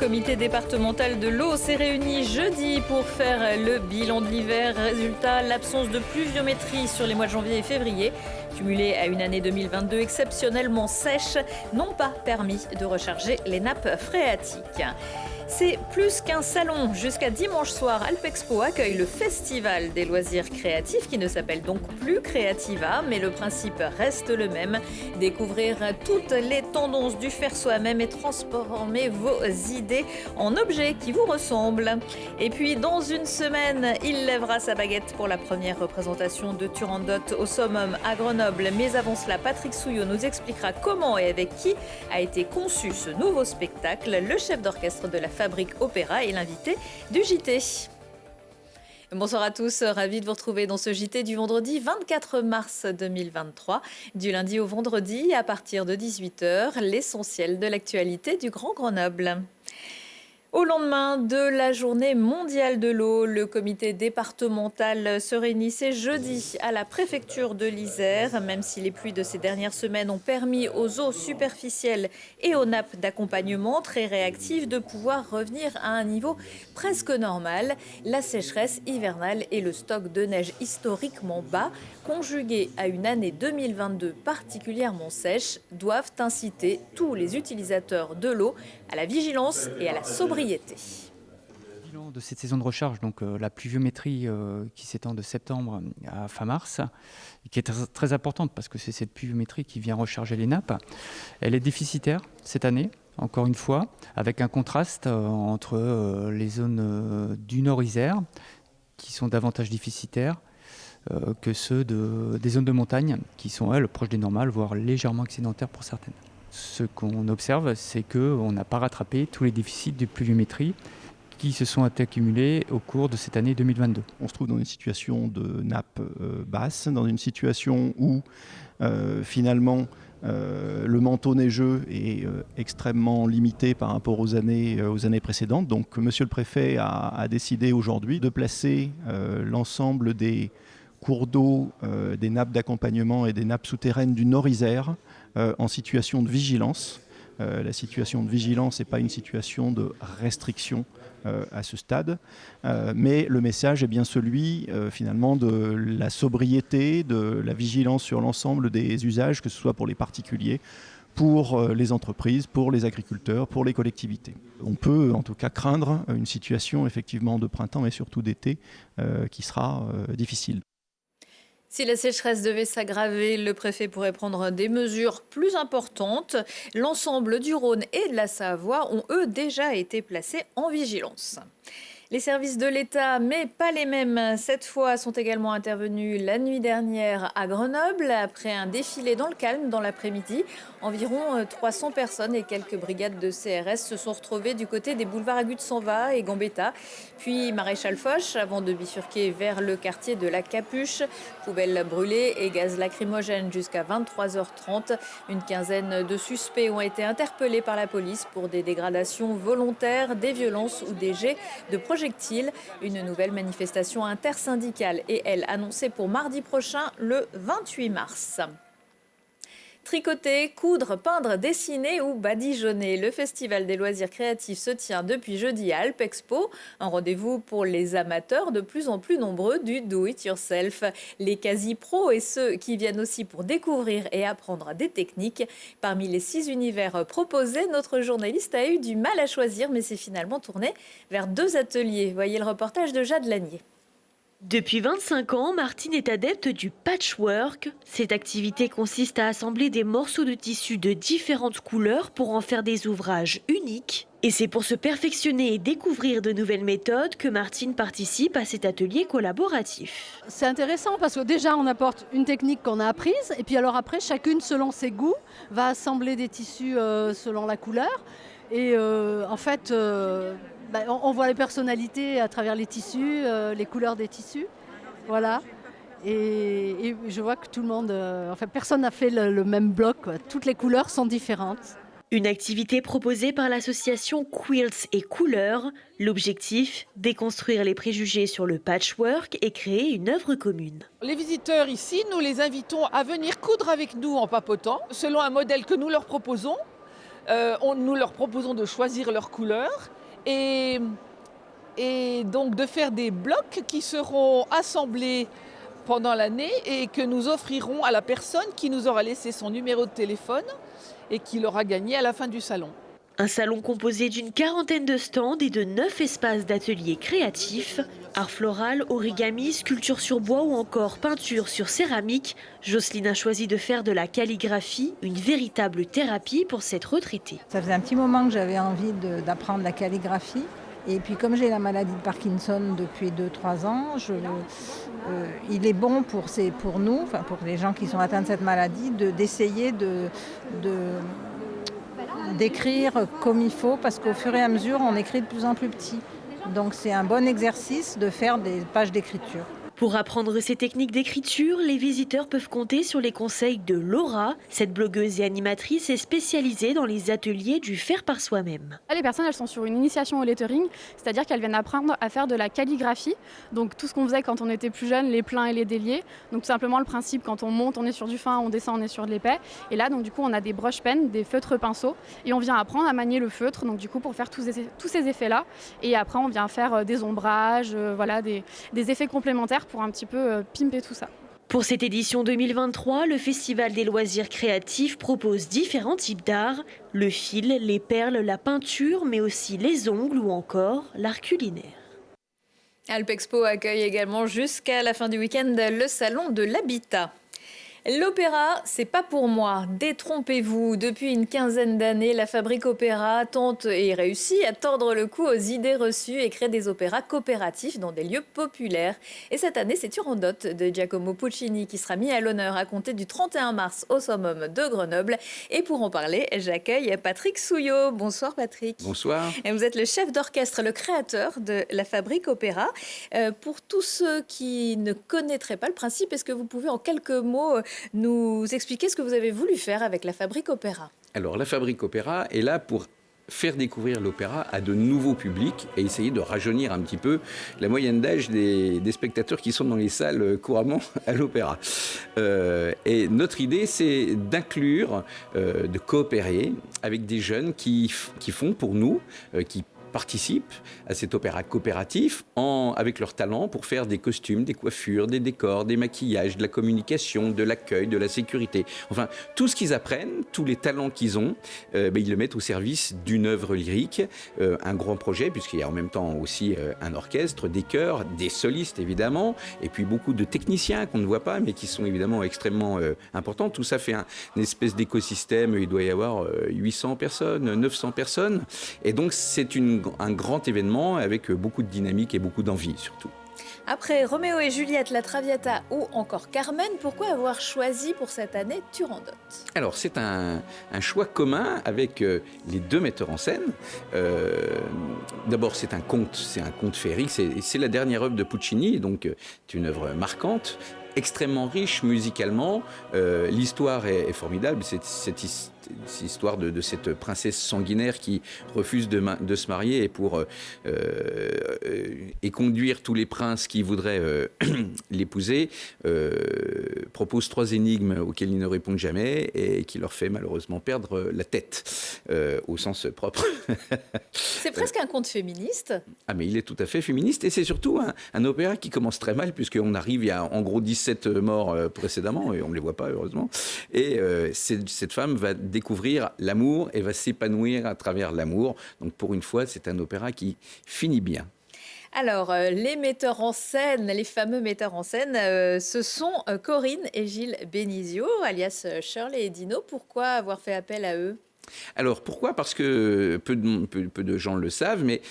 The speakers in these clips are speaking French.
comité départemental de l'eau s'est réuni jeudi pour faire le bilan de l'hiver. Résultat, l'absence de pluviométrie sur les mois de janvier et février, cumulée à une année 2022 exceptionnellement sèche, n'ont pas permis de recharger les nappes phréatiques. C'est plus qu'un salon. Jusqu'à dimanche soir, Alpexpo accueille le Festival des loisirs créatifs qui ne s'appelle donc plus Creativa, mais le principe reste le même. Découvrir toutes les tendances du faire soi-même et transformer vos idées en objets qui vous ressemblent. Et puis, dans une semaine, il lèvera sa baguette pour la première représentation de Turandot au Summum à Grenoble. Mais avant cela, Patrick Souillot nous expliquera comment et avec qui a été conçu ce nouveau spectacle. Le chef d'orchestre de la Fabrique Opéra est l'invité du JT. Bonsoir à tous, ravi de vous retrouver dans ce JT du vendredi 24 mars 2023. Du lundi au vendredi, à partir de 18h, l'essentiel de l'actualité du Grand Grenoble. Au lendemain de la journée mondiale de l'eau, le comité départemental se réunissait jeudi à la préfecture de l'Isère. Même si les pluies de ces dernières semaines ont permis aux eaux superficielles et aux nappes d'accompagnement très réactives de pouvoir revenir à un niveau presque normal, la sécheresse hivernale et le stock de neige historiquement bas, conjugués à une année 2022 particulièrement sèche, doivent inciter tous les utilisateurs de l'eau à la vigilance et à la sobriété. Bilan de cette saison de recharge, donc la pluviométrie qui s'étend de septembre à fin mars, et qui est très, très importante parce que c'est cette pluviométrie qui vient recharger les nappes. Elle est déficitaire cette année, encore une fois, avec un contraste entre les zones du Nord Isère, qui sont davantage déficitaires, que ceux des zones de montagne, qui sont, elles, proches des normales, voire légèrement excédentaires pour certaines. Ce qu'on observe, c'est qu'on n'a pas rattrapé tous les déficits de pluviométrie qui se sont accumulés au cours de cette année 2022. On se trouve dans une situation de nappe basse, dans une situation où finalement le manteau neigeux est extrêmement limité par rapport aux années précédentes. Donc Monsieur le Préfet a décidé aujourd'hui de placer l'ensemble des cours d'eau, des nappes d'accompagnement et des nappes souterraines du Nord-Isère en situation de vigilance. La situation de vigilance n'est pas une situation de restriction à ce stade, mais le message est bien celui finalement de la sobriété, de la vigilance sur l'ensemble des usages, que ce soit pour les particuliers, pour les entreprises, pour les agriculteurs, pour les collectivités. On peut en tout cas craindre une situation effectivement de printemps et surtout d'été qui sera difficile. Si la sécheresse devait s'aggraver, le préfet pourrait prendre des mesures plus importantes. L'ensemble du Rhône et de la Savoie ont, eux, déjà été placés en vigilance. Les services de l'État, mais pas les mêmes cette fois, sont également intervenus la nuit dernière à Grenoble. Après un défilé dans le calme dans l'après-midi, environ 300 personnes et quelques brigades de CRS se sont retrouvées du côté des boulevards Agut-Sanva et Gambetta, puis Maréchal Foch, avant de bifurquer vers le quartier de la Capuche. Poubelles brûlées et gaz lacrymogène jusqu'à 23h30. Une quinzaine de suspects ont été interpellés par la police pour des dégradations volontaires, des violences ou des jets de projectiles. Une nouvelle manifestation intersyndicale est, elle, annoncée pour mardi prochain, le 28 mars. Tricoter, coudre, peindre, dessiner ou badigeonner. Le Festival des loisirs créatifs se tient depuis jeudi à Alpexpo. Un rendez-vous pour les amateurs de plus en plus nombreux du do-it-yourself. Les quasi-pros et ceux qui viennent aussi pour découvrir et apprendre des techniques. Parmi les 6 univers proposés, notre journaliste a eu du mal à choisir, mais s'est finalement tourné vers 2 ateliers. Voyez le reportage de Jade Lanier. Depuis 25 ans, Martine est adepte du patchwork. Cette activité consiste à assembler des morceaux de tissu de différentes couleurs pour en faire des ouvrages uniques. Et c'est pour se perfectionner et découvrir de nouvelles méthodes que Martine participe à cet atelier collaboratif. C'est intéressant parce que déjà on apporte une technique qu'on a apprise et puis alors après chacune selon ses goûts va assembler des tissus selon la couleur. Et en fait, on voit les personnalités à travers les tissus, les couleurs des tissus. Voilà. Et je vois que tout le monde, personne n'a fait le même bloc, quoi. Toutes les couleurs sont différentes. Une activité proposée par l'association Quilts et Couleurs. L'objectif, déconstruire les préjugés sur le patchwork et créer une œuvre commune. Les visiteurs ici, nous les invitons à venir coudre avec nous en papotant, selon un modèle que nous leur proposons. Nous leur proposons de choisir leurs couleurs et donc de faire des blocs qui seront assemblés pendant l'année et que nous offrirons à la personne qui nous aura laissé son numéro de téléphone et qui l'aura gagné à la fin du salon. Un salon composé d'une 40aine de stands et de 9 espaces d'ateliers créatifs. Art floral, origami, sculpture sur bois ou encore peinture sur céramique. Jocelyne a choisi de faire de la calligraphie une véritable thérapie pour cette retraitée. Ça faisait un petit moment que j'avais envie d'apprendre la calligraphie. Et puis comme j'ai la maladie de Parkinson depuis 2-3 ans, il est bon pour nous, enfin pour les gens qui sont atteints de cette maladie, d'essayer d'écrire comme il faut, parce qu'au fur et à mesure, on écrit de plus en plus petit. Donc c'est un bon exercice de faire des pages d'écriture. Pour apprendre ces techniques d'écriture, les visiteurs peuvent compter sur les conseils de Laura. Cette blogueuse et animatrice est spécialisée dans les ateliers du faire par soi-même. Les personnes, elles sont sur une initiation au lettering, c'est-à-dire qu'elles viennent apprendre à faire de la calligraphie. Donc tout ce qu'on faisait quand on était plus jeune, les pleins et les déliés. Donc tout simplement le principe, quand on monte, on est sur du fin, on descend, on est sur de l'épais. Et là, donc du coup, on a des broche pens, des feutres pinceaux, et on vient apprendre à manier le feutre. Donc du coup, pour faire tous ces effets-là. Et après, on vient faire des ombrages, voilà, des effets complémentaires pour un petit peu pimper tout ça. Pour cette édition 2023, le Festival des loisirs créatifs propose différents types d'art, le fil, les perles, la peinture, mais aussi les ongles ou encore l'art culinaire. Alpexpo accueille également jusqu'à la fin du week-end le salon de l'habitat. L'opéra, c'est pas pour moi. Détrompez-vous. Depuis une quinzaine d'années, la Fabrique Opéra tente et réussit à tordre le cou aux idées reçues et crée des opéras coopératifs dans des lieux populaires. Et cette année, c'est Turandot de Giacomo Puccini qui sera mis à l'honneur à compter du 31 mars au Summum de Grenoble. Et pour en parler, j'accueille Patrick Souillot. Bonsoir Patrick. Bonsoir. Et vous êtes le chef d'orchestre, le créateur de la Fabrique Opéra. Pour tous ceux qui ne connaîtraient pas le principe, est-ce que vous pouvez en quelques mots nous expliquer ce que vous avez voulu faire avec la Fabrique Opéra? Alors, la Fabrique Opéra est là pour faire découvrir l'opéra à de nouveaux publics et essayer de rajeunir un petit peu la moyenne d'âge des spectateurs qui sont dans les salles couramment à l'opéra. Et notre idée, c'est d'inclure, de coopérer avec des jeunes qui font pour nous, qui participent à cet opéra coopératif avec leur talent pour faire des costumes, des coiffures, des décors, des maquillages, de la communication, de l'accueil, de la sécurité. Enfin, tout ce qu'ils apprennent, tous les talents qu'ils ont, ils le mettent au service d'une œuvre lyrique, un grand projet, puisqu'il y a en même temps aussi un orchestre, des chœurs, des solistes évidemment, et puis beaucoup de techniciens qu'on ne voit pas, mais qui sont évidemment extrêmement importants. Tout ça fait une espèce d'écosystème, il doit y avoir 800 personnes, 900 personnes, et donc c'est un grand événement avec beaucoup de dynamique et beaucoup d'envie surtout. Après Roméo et Juliette, La Traviata ou encore Carmen, pourquoi avoir choisi pour cette année Turandot? Alors c'est un choix commun avec les deux metteurs en scène. D'abord c'est un conte féerique, c'est la dernière œuvre de Puccini, donc c'est une œuvre marquante, extrêmement riche musicalement. L'histoire est formidable, cette histoire de cette princesse sanguinaire qui refuse de se marier et conduire tous les princes qui voudraient l'épouser, propose 3 énigmes auxquelles ils ne répondent jamais et qui leur fait malheureusement perdre la tête, au sens propre. C'est presque un conte féministe. Ah mais il est tout à fait féministe et c'est surtout un opéra qui commence très mal puisqu'on arrive, il y a en gros 17 morts précédemment et on ne les voit pas heureusement. Et cette femme va découvrir l'amour et va s'épanouir à travers l'amour. Donc pour une fois, c'est un opéra qui finit bien. Alors, les metteurs en scène, les fameux metteurs en scène, ce sont Corinne et Gilles Benizio, alias Shirley et Dino. Pourquoi avoir fait appel à eux ? Alors pourquoi ? Parce que peu de gens le savent, mais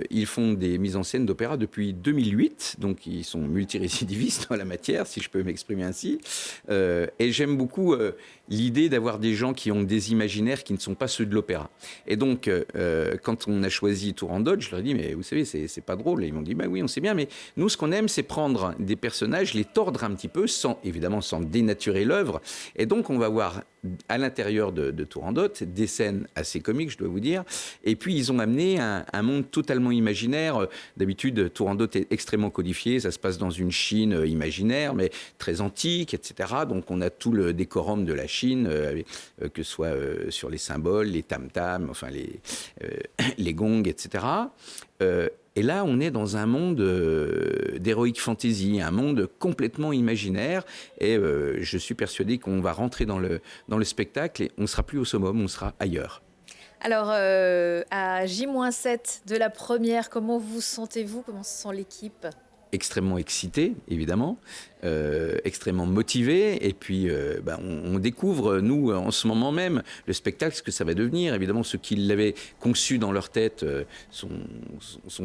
ils font des mises en scène d'opéra depuis 2008, donc ils sont multirécidivistes en la matière, si je peux m'exprimer ainsi. Et j'aime beaucoup l'idée d'avoir des gens qui ont des imaginaires qui ne sont pas ceux de l'opéra. Et donc, quand on a choisi Turandot, je leur ai dit, mais vous savez, c'est pas drôle. Et ils m'ont dit, bah oui, on sait bien, mais nous, ce qu'on aime, c'est prendre des personnages, les tordre un petit peu, sans dénaturer l'œuvre. Et donc, on va avoir à l'intérieur de Turandot, des scènes assez comiques, je dois vous dire. Et puis, ils ont amené un monde totalement imaginaire. D'habitude, Turandot est extrêmement codifié. Ça se passe dans une Chine imaginaire, mais très antique, etc. Donc, on a tout le décorum de la Chine, que ce soit sur les symboles, les tam-tams, enfin, les gongs, etc. Et là, on est dans un monde d'heroic fantasy, un monde complètement imaginaire. Et je suis persuadé qu'on va rentrer dans le spectacle et on ne sera plus au summum, on sera ailleurs. Alors, à J-7 de la première, comment vous sentez-vous? Comment se sent l'équipe? Extrêmement excité, évidemment, extrêmement motivé. Et puis, on découvre, nous, en ce moment même, le spectacle, ce que ça va devenir. Évidemment, ceux qui l'avaient conçu dans leur tête sont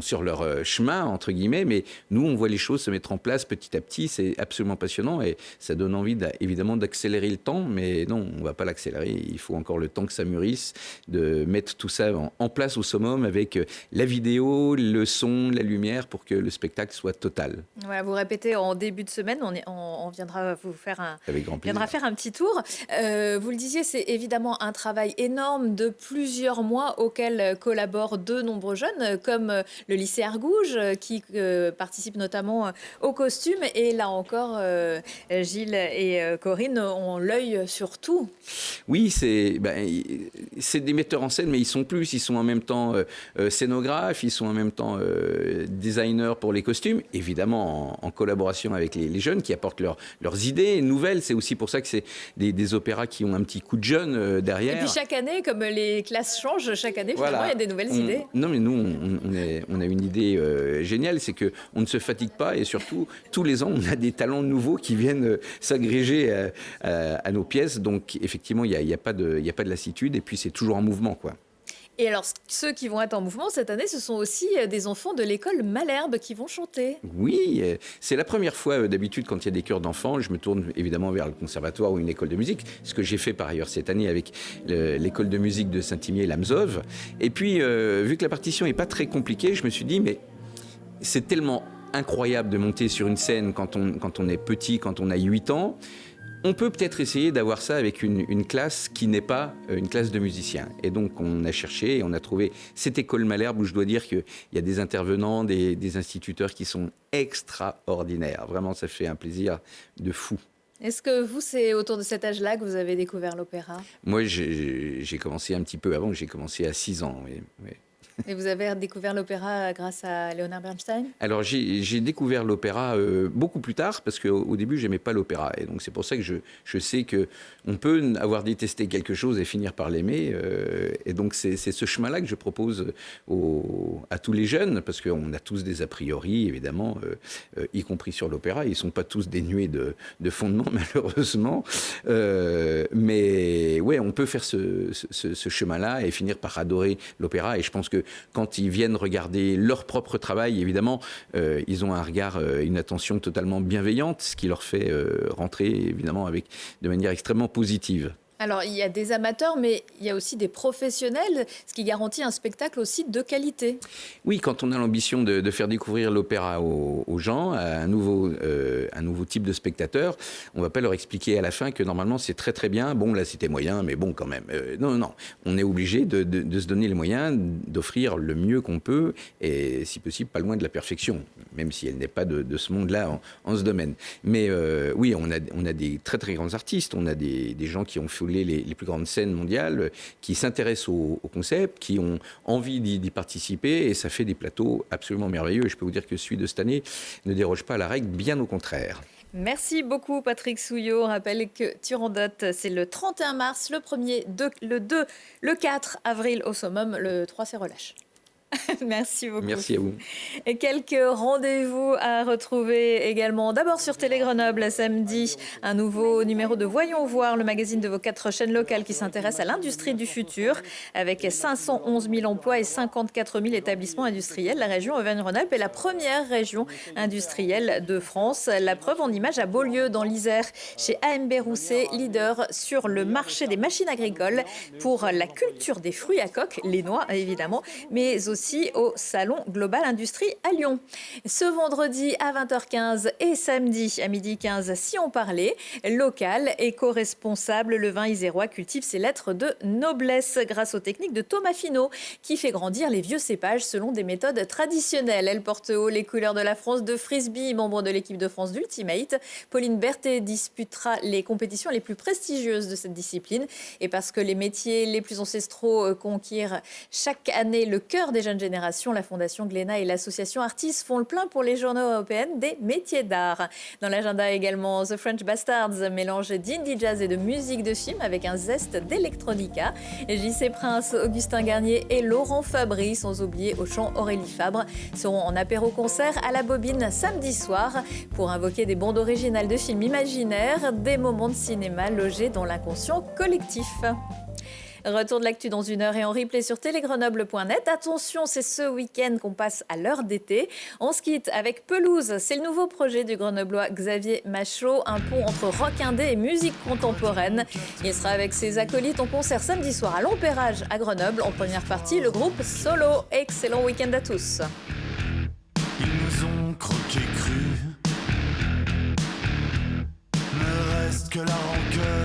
sur leur chemin, entre guillemets. Mais nous, on voit les choses se mettre en place petit à petit. C'est absolument passionnant et ça donne envie, évidemment, d'accélérer le temps. Mais non, on ne va pas l'accélérer. Il faut encore le temps que ça mûrisse, de mettre tout ça en place au summum avec la vidéo, le son, la lumière, pour que le spectacle soit total. Voilà, vous répétez en début de semaine, on viendra vous faire faire un petit tour. Vous le disiez, c'est évidemment un travail énorme de plusieurs mois auquel collaborent de nombreux jeunes, comme le lycée Argouges, qui participe notamment au costume. Et là encore, Gilles et Corinne ont l'œil sur tout. Oui, c'est des metteurs en scène, mais ils sont en même temps scénographes, ils sont en même temps designers pour les costumes, évidemment en collaboration avec les jeunes qui apportent leurs idées nouvelles. C'est aussi pour ça que c'est des opéras qui ont un petit coup de jeune derrière. Et puis chaque année, comme les classes changent, chaque année, finalement, il y a des nouvelles idées. Non, mais nous, on a une idée géniale, c'est qu'on ne se fatigue pas et surtout, tous les ans, on a des talents nouveaux qui viennent s'agréger à nos pièces. Donc, effectivement, il n'y a pas de lassitude et puis c'est toujours en mouvement, quoi. Et alors, ceux qui vont être en mouvement cette année, ce sont aussi des enfants de l'école Malherbe qui vont chanter. Oui, c'est la première fois, d'habitude, quand il y a des chœurs d'enfants, je me tourne évidemment vers le conservatoire ou une école de musique, ce que j'ai fait par ailleurs cette année avec l'école de musique de Saint-Imier-Lamzov. Et puis, vu que la partition n'est pas très compliquée, je me suis dit, mais c'est tellement incroyable de monter sur une scène quand on est petit, quand on a 8 ans. On peut peut-être essayer d'avoir ça avec une classe qui n'est pas une classe de musiciens. Et donc, on a cherché et on a trouvé cette école Malherbe où je dois dire qu'il y a des intervenants, des instituteurs qui sont extraordinaires. Vraiment, ça fait un plaisir de fou. Est-ce que vous, c'est autour de cet âge-là que vous avez découvert l'opéra? Moi, j'ai commencé un petit peu avant, j'ai commencé à 6 ans, oui. Et vous avez découvert l'opéra grâce à Leonard Bernstein? Alors, j'ai découvert l'opéra beaucoup plus tard, parce qu'au début, je n'aimais pas l'opéra. Et donc, c'est pour ça que je sais qu'on peut avoir détesté quelque chose et finir par l'aimer. Et donc, c'est ce chemin-là que je propose à tous les jeunes, parce qu'on a tous des a priori, évidemment, y compris sur l'opéra. Ils ne sont pas tous dénués de fondement, malheureusement. Mais ouais, on peut faire ce chemin-là et finir par adorer l'opéra. Et je pense que quand ils viennent regarder leur propre travail, évidemment, ils ont un regard, une attention totalement bienveillante, ce qui leur fait rentrer, évidemment, de manière extrêmement positive. Alors, il y a des amateurs, mais il y a aussi des professionnels, ce qui garantit un spectacle aussi de qualité. Oui, quand on a l'ambition de faire découvrir l'opéra aux gens, à un nouveau type de spectateur, on ne va pas leur expliquer à la fin que normalement c'est très très bien. Bon, là c'était moyen, mais bon quand même. Non. On est obligé de se donner les moyens d'offrir le mieux qu'on peut et si possible pas loin de la perfection, même si elle n'est pas de ce monde-là en ce domaine. Mais oui, on a des très très grands artistes, on a des gens qui ont foulé les plus grandes scènes mondiales, qui s'intéressent au concept, qui ont envie d'y participer, et ça fait des plateaux absolument merveilleux. Et je peux vous dire que celui de cette année ne déroge pas à la règle, bien au contraire. Merci beaucoup Patrick Souillot. On rappelle que Turandot, c'est le 31 mars, le 1er, le 2, le 4 avril au summum, le 3 c'est relâche. Merci beaucoup. Merci à vous. Et quelques rendez-vous à retrouver également. D'abord sur Télé Grenoble, samedi, un nouveau numéro de Voyons Voir, le magazine de vos 4 chaînes locales qui s'intéresse à l'industrie du futur, avec 511 000 emplois et 54 000 établissements industriels. La région Auvergne-Rhône-Alpes est la première région industrielle de France. La preuve en image à Beaulieu, dans l'Isère, chez AMB Rousset, leader sur le marché des machines agricoles pour la culture des fruits à coque, les noix évidemment, mais aussi aussi au Salon Global Industrie à Lyon. Ce vendredi à 20h15 et samedi à 12h15, si on parlait local, éco-responsable, le vin isérois cultive ses lettres de noblesse grâce aux techniques de Thomas Finot qui fait grandir les vieux cépages selon des méthodes traditionnelles. Elle porte haut les couleurs de la France de frisbee, membre de l'équipe de France d'Ultimate. Pauline Berthet disputera les compétitions les plus prestigieuses de cette discipline. Et parce que les métiers les plus ancestraux conquièrent chaque année le cœur des jeunes générations, la Fondation Glénat et l'association Artis font le plein pour les journées européennes des métiers d'art. Dans l'agenda également, The French Bastards, mélange d'indie jazz et de musique de film avec un zeste d'électronica. JC Prince, Augustin Garnier et Laurent Fabry, sans oublier au chant Aurélie Fabre, seront en apéro-concert à la Bobine samedi soir pour invoquer des bandes originales de films imaginaires, des moments de cinéma logés dans l'inconscient collectif. Retour de l'actu dans 1 heure et en replay sur télégrenoble.net. Attention, c'est ce week-end qu'on passe à l'heure d'été. On se quitte avec Pelouse. C'est le nouveau projet du grenoblois Xavier Machaut, un pont entre rock indé et musique contemporaine. Il sera avec ses acolytes en concert samedi soir à l'Empérage à Grenoble. En première partie, le groupe Solo. Excellent week-end à tous. Ils nous ont croqué cru. Ne reste que la rancœur.